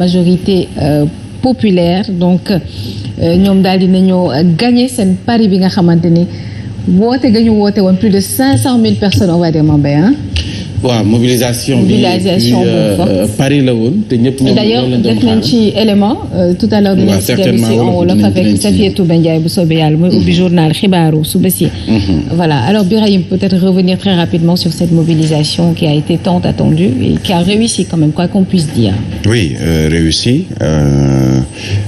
majorité populaire donc ñoom daal dinañoo gagné seen pari bi nga xamante ni woote ga ñu woote woon plus de 500 000 personnes on va demander hein. waaw mobilisation bi Paris la woon te ñëpp ñoom d'ailleurs def nañ ci élément tout à l'heure dinañ ci dellu si en wolof avec Safiatou Ndiaye bu soobee yàlla mooy ubbi journal xibaaru suba si voilà alors Birahim peut-être revenir très rapidement sur cette mobilisation qui a été tant attendue et qui a réussi quand même quoi qu'on puisse dire. Oui réussi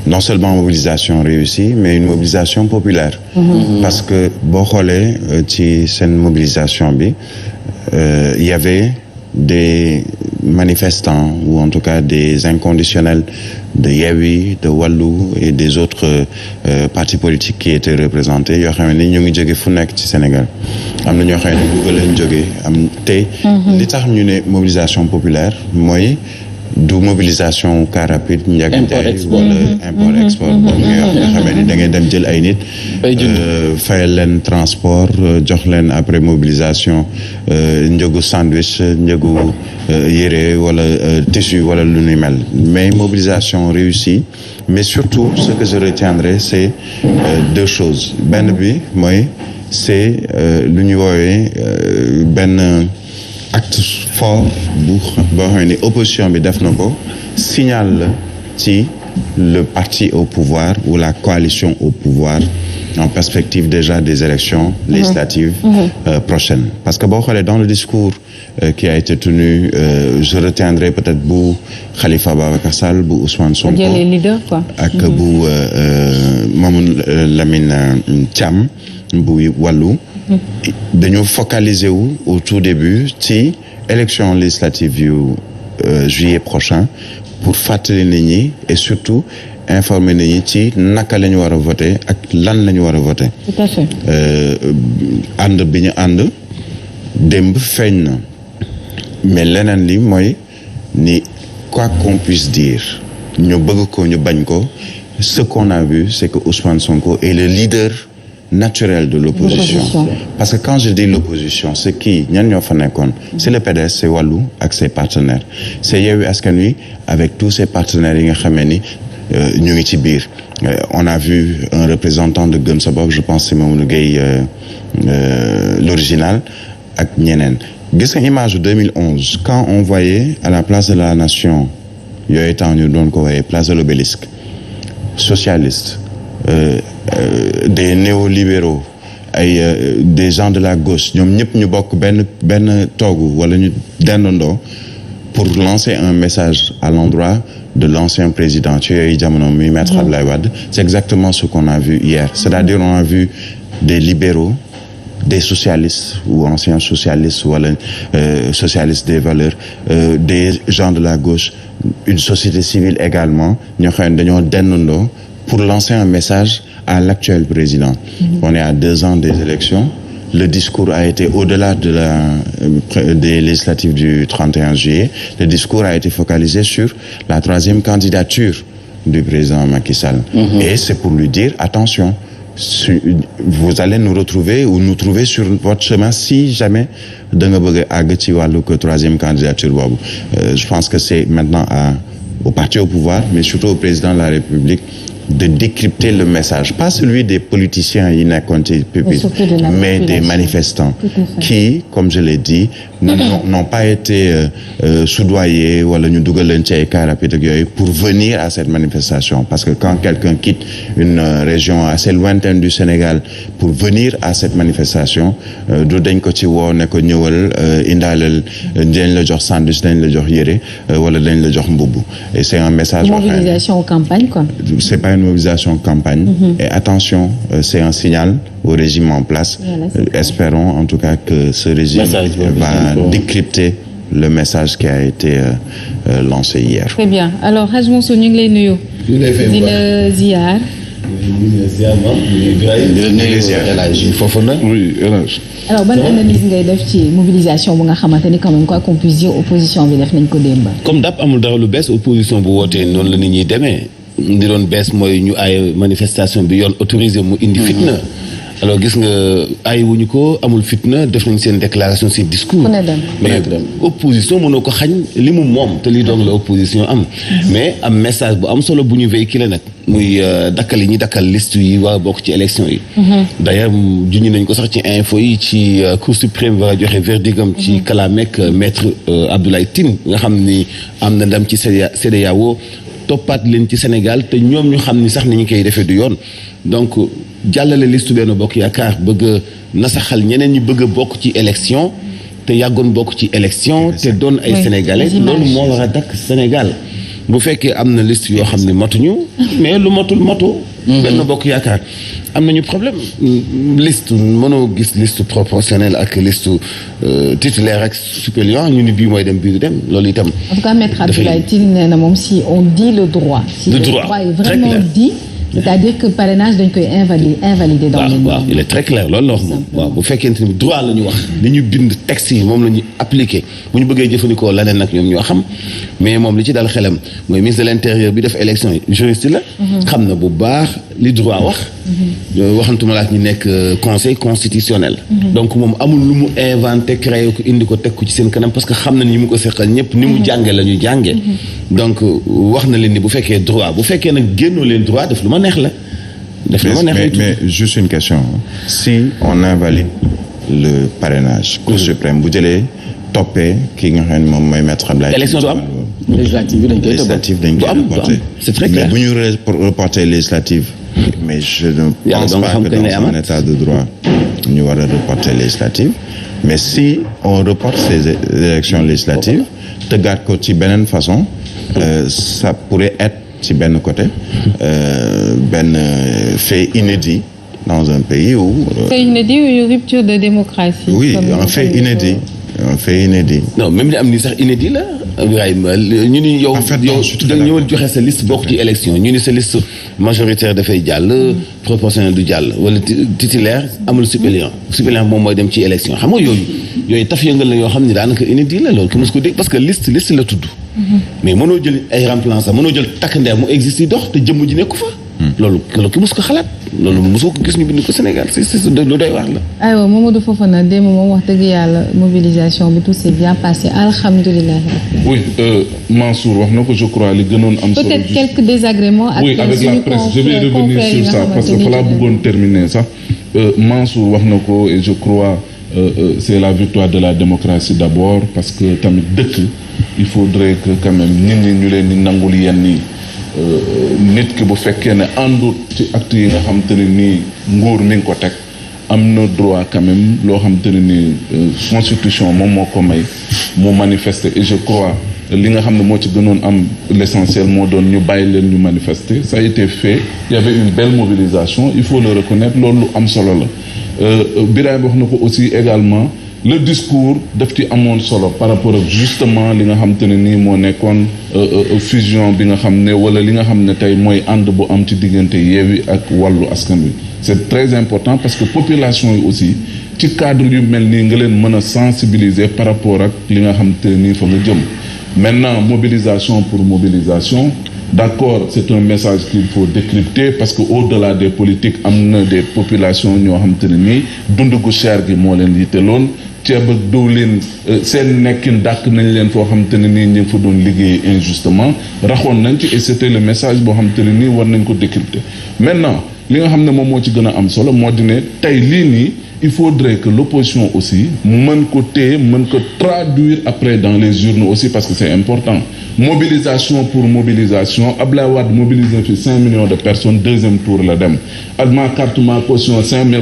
non seulement mobilisation réussie mais une mobilisation populaire parce que boo xoolee ci seen mobilisation bi il y avait des manifestants ou en tout cas des inconditionnels de Yewwi, de Wallu et des autres partis politiques qui étaient représentés yoo xam ne ñu ngi jóge fu nekk ci Sénégal am na ñoo xam ne Louga lañ jóge am tey li tax ñu ne mobilisation populaire mooy du mobilisation car rapide njagantey wala import export boobu nga xam ne da ngay dem jël ay nit fayal leen transport jox leen après mobilisation njëgu sandwich njëgu yére wala tissu wala lu ni mel mais mobilisation réussie mais surtout ce que je retiendrai c'est deux choses benn bi mooy c'est lu ñu woowee benn acte fort boo xam ne opposition bi def na ko signal la ci le parti au pouvoir ou la coalition au pouvoir en perspective déjà des élections législatives prochaines parce que boo xoolee dans le discours qui a été tenu je retiendrai peut-être bu Khalifa Babacar Sall bu Ousmane Sonko ak bu Mamadou Lamine Thiam bu Wallu dañoo focaliser wu au tout début ci élection législative yu juillet prochain pour fàttali nit ñi et surtout informer nit ñi ci naka la ñu war a voter ak lan la ñu war a voter. Tout à fait. ànd bi ñu ànd démb feeñ na mais leneen li mooy ni quoi qu'on puisse dire ñu bëgg ko ñu bañ ko ce qu'on a vu c'est que Ousmane Sonko est le leader naturel de l'opposition parce que quand je dis l'opposition c'est qui ñan ñoo fa nekkoon c'est le PDS c'est Wallu ak ses partenaires c'est Yewwi Askan Wi avec tous ses partenaires yi nga xamee ni ñu ngi ci biir on a vu un représentant de Gëm Sa Bopp je pense c'est Mamadou Gueye l'original ak ñeneen gis nga image de 2011 quand on voyait à la place de la Nation yooyu temps ñu doon ko woowee place de l'Obélisque socialiste des néolibéraux ay des gens de la gauche ñoom ñëpp ñu bokk benn toogu wala ñu dendandoo pour lancer un message à l'endroit de l'ancien président ci yooyu jamono muy maître Abdoulaye Wade c'est exactement ce qu'on a vu hier c'est-à-dire on a vu des libéraux des socialistes ou anciens socialistes wala socialistes des valeurs des gens de la gauche une société civile également ñoo xam ne dañoo dendandoo pour lancer un message à l'actuel président. On est à 2 ans des élections. Le discours a été au-delà des législatives du 31 juillet. Le discours a été focalisé sur la 3e candidature du président Macky Sall. Et c'est pour lui dire attention, vous allez nous retrouver ou nous trouver sur votre chemin si jamais da nga bëgg a àgg ci wàllu que 3e candidature boobu. Je pense que c'est maintenant au parti au pouvoir, mais surtout au président de la République de décrypter le message, pas celui des politiciens yi nekkoon ci pupitre, mais des manifestants qui, comme je l'ai dit, n'ont pas été soudoyés wala ñu dugal leen ci ay car rapide ak yooyu pour venir à cette manifestation parce que quand quelqu'un quitte une région assez lointaine du Sénégal pour venir à cette manifestation du dañ ko ci woo ne ko ñëwal indaaleel dañ la jox sandwich dañ la jox yére wala dañ la jox mbubb et c'est un message mobilisation campagne quoi. C'est pas une mobilisation campagne et attention c'est un signal au régime en place. Espérons en tout cas que ce régime va décrypter le message qui a été lancé hier. Très bien. Alors Hadj Mansour ñu ngi lay nuyu. di la ziar. alors ban analyse ngay def ci mobilisation bu nga xamante ni quand même quoi qu'on puisse dire opposition bi def nañ ko démb. comme dap amul dara lu bees opposition bu wootee noonu la nit ñi demee. li doon bees mooy ñu ay manifestation bi yoon autorisé mu indi fitna alors gis nga ay wuñu ko amul fitna def nañ seen déclaration seen discours mais opposition mënoo ko xañ li mu moom te lii doog la opposition am mais am message bu am solo bu ñu véhiculer nag muy dakkal yi ñuy dakkal liste yi waa bokk ci élection yi d'ailleurs juñu nañ ko sax ci info yi ci Cour suprême war a joxe verdigam ci kalamek maître Abdoulaye Tine nga xam ni am na ndam ci CEDEAO toppaat leen ci Sénégal te ñoom ñu xam ni sax ni ñu koy defee du yoon donc jàllale liste Benno Bokk Yaakaar bëgg a nasaxal ñeneen ñi bëgg a bokk ci élection te yàggoon bokk ci élection te doon ay sénégalais loolu moo war a dakk Sénégal bu fekkee am na liste yoo xam ne matuñu mais lu matul matu Benno Bokk Yaakaar am nañu problème liste mënoo gis liste proportionnelle ak liste titulaire ak suppléant ñu ni bii mooy dem bii du dem loolu itam. En tout cas maître Abdoulaye Tine nee na moom si on dit le droit. si le droit est vraiment dit. c'est-à-dire que parrainage dañ koy invalider dans les normes. waaw il est très clair loolu la wax moom waaw bu fekkente ni droit la ñu wax li ñu bind texte yi moom la ñu appliqué bu ñu bëggee jëfandikoo leneen nag ñoom ñoo xam mais moom li ci dal xelam mooy ministre de l'intérieur bi def élection yi juriste la xam na bu baax li droit wax waxantuma laak ñu nekk conseil constitutionnel donc moom amul lu mu inventé créé ko indi ko teg ko ci seen kanam parce que xam na ni mu ko seqal ñëpp ni mu jànge la ñu jànge donc wax na leen ni bu fekkee droit bu fekkee nag génnoo leen droit def lu ma neex la mais juste une question si on invalide le parrainage Cour suprême bu jëlee toppee kii nga xam ne moom mooy maître Abdoulaye élection du am législative dañ koy reporter c'est très clair mais bu ñu reporter législative mais je ne pense pas que dans un état de droit ñu war a reporter législative mais si on reporte ces élections législatives tëggaat ko ci beneen façon ça pourrait être ci benn côté benn fait inédit dans un pays où fait inédit ou une rupture de démocratie oui un fait inédit non même li am ni sax inédit la Ibrahima ñu ni yow da ñëwal joxe sa liste bokk ci élection ñu ni sa liste majoritaire dafay jàll proportionnel du jàll wala titulaire amul suppléant moom mooy dem ci élection xam nga yooyu taf yëngal la yoo xam ne daanaka inédit la loolu ki mos ko dégg parce que liste la tudd mais mënoo jël ay remplaçant mënoo jël takk ndeer mu existe yi dox te jëmm ji nekku fa loolu ki mos ko xalaat loolu mosoo ko gis ñu bind ko Sénégal c'est lu doy waar la. aywa Mamadou Fofana démb moom wax dëgg yàlla mobilisation bi tout s'est bien passé alhamdulilah. oui Mansour wax na ko je crois li gënoon am solo. peut-être quelques désagréments. ak oui avec la presse je vais revenir sur ça parce que fa laa bëggoon terminer sax Mansour wax na ko et je crois c'est la victoire de la démocratie d'abord parce que tamit dëkk il faudrait que quand même nit ñi ñu leen di nangul yenn yi. nit ki bu fekkee ne àndut ci acte yi nga xam te ne nii nguur mi ngi ko teg am na droit quand même loo xam te ne nii constitution moom moo ko may mu manifester et je crois li nga xam ne moo ci gënoon am l'essentiel moo doon ñu bàyyi leen ñu manifester ça a été fait il y avait une belle mobilisation il faut le reconnaître loolu lu am solo la Birahim wax na ko aussi également le discours daf ci amoon solo par rapport ak justement li nga xam te ne nii moo nekkoon fusion bi nga xam ne wala li nga xam ne tey mooy ànd bu am ci diggante Yewwi ak Wallu Askan Wi c'est très important parce que population yi aussi ci cadre yu mel nii nga leen mën a sensibiliser par rapport ak li nga xam te ne nii fa nga jëm maintenant mobilisation pour mobilisation d'accord c'est un message qu'il faut décrypter parce que au-delà des politiques am na des populations ñoo xam te ne nii dund gu cher gi moo leen yitteloon ceeb ak diwlin seen nekkin dàq nañ leen foo xam te ne nii ñu ngi fa doon liggéey injustement raxoon nañ ci et c'était le message boo xam te ne nii war nañ ko décrypter maintenant li nga xam ne moom moo ci gën a am solo moo di ne tey lii nii il faudrait que l'opposition aussi mën ko téye mën ko traduire après dans les urnes aussi parce que c'est important mobilisation pour mobilisation Abdoulaye Wade mobilisé fi 5 millions de personnes deuxième tour la dem ma carte ma caution 5 millions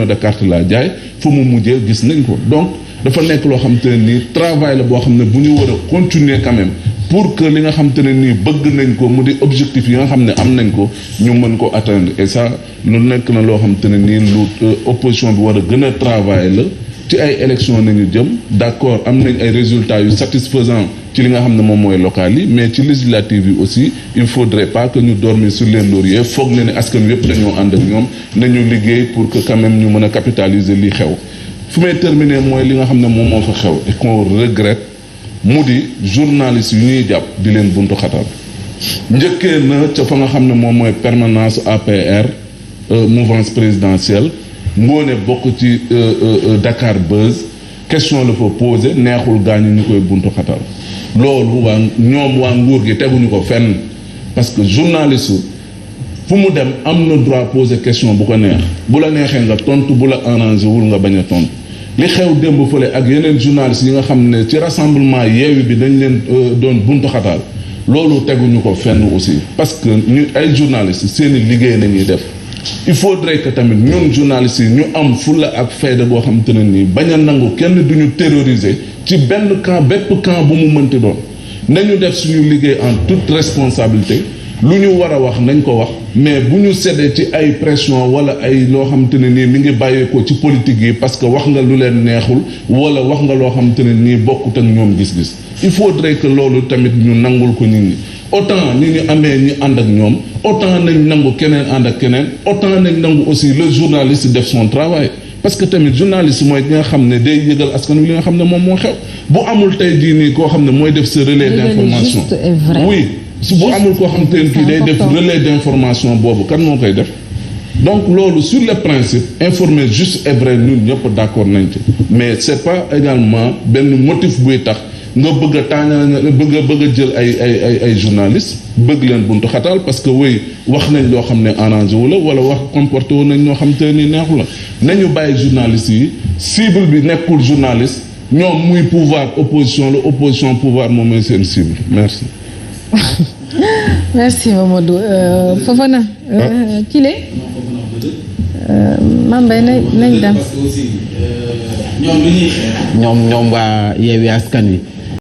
de cartes la jaay fu mu mujjee gis nañ ko donc dafa nekk loo xam te ne nii travail la boo xam ne bu ñu war a continuer quand même pour que li nga xam te ne nii bëgg nañ ko mu di objectif yi nga xam ne am nañ ko ñu mën ko atteindre et ça lu nekk na loo xam te ne nii lu opposition bi war a gën a travailler la ci ay élections nañu jëm d'accord am nañ ay résultats yu satisfaisants ci li nga xam ne moom mooy local yi mais ci législative yi aussi il faudrait pas que ñu dormir sur les lauriers foog ne ne askan wi yëpp dañoo ànd ak ñoom nañu liggéey pour que quand même ñu mën a capitaliser li xew fu may terminer mooy li nga xam ne moom moo fa xew et qu'on regrette mu di journalistes yu ñuy jàpp di leen buntu xatal njëkkee na ca fa nga xam ne moom mooy permanence APR mouvance présidentielle Ngoné bokk ci Dakar Buzz question la fa posé neexul gaañu ñu koy buntu xatal loolu waa nguur gi teguñu ko fenn parce que journaliste fu mu dem am na droit poser question bu ko neex bu la neexee nga tontu bu la arrangé wul nga bañ a tontu li xew démb fële ak yeneen journalistes yi nga xam ne ci rassemblement Yewwi bi dañ leen doon buntu xataal loolu teguñu ko fenn aussi parce que ñu ay journalistes seeni liggéey nañuy def il faudrait que tamit ñun journalistes yi ñu am fulla ak fayda boo xam te ne nii bañ a nangu kenn duñu terroriser ci benn camp bépp camp bu mu mënti doon nañu def suñu liggéey en toute responsabilité lu ñu war a wax nañ ko wax mais bu ñu séddee ci ay pression wala ay loo xamante ne nii mi ngi bàyyeekoo ci politique yi parce que wax nga lu leen neexul wala wax nga loo xamante ne nii bokkut ak ñoom gis-gis il faudrait que loolu tamit ñu nangul ko nit ñi autant ni ñu amee ñi ànd ak ñoom autant nañ nangu keneen ànd ak keneen autant nañ nangu aussi le journaliste def son travail parce que tamit journaliste mooy ki nga xam ne day yëgal askan wi li nga xam ne moom moo xew bu amul tey jii nii koo xam ne mooy def sa relais d'information oui su bu amul koo xam te ne kii day def relais d'information boobu kan moo koy def donc loolu sur le principe informer juste et vrai ñun ñëpp d'accord nañ ci mais c'est pas également benn motif buy tax nga bëgg a tànn bëgg a jël ay journalistes bëgg leen buntu xatal parce que wéy wax nañ loo xam ne arrangé wu la wala wax comporté wu nañ ñoo xam te ni neexu la nañu bàyyi journalistes yi cible bi nekkul journaliste ñoom muy pouvoir opposition la opposition pouvoir moom mooy seen cible merci. merci Mamadou Fofana. Kile. Mame Mbaye nañ dem. parce que aussi ñoom waa Yewwi Askan Wi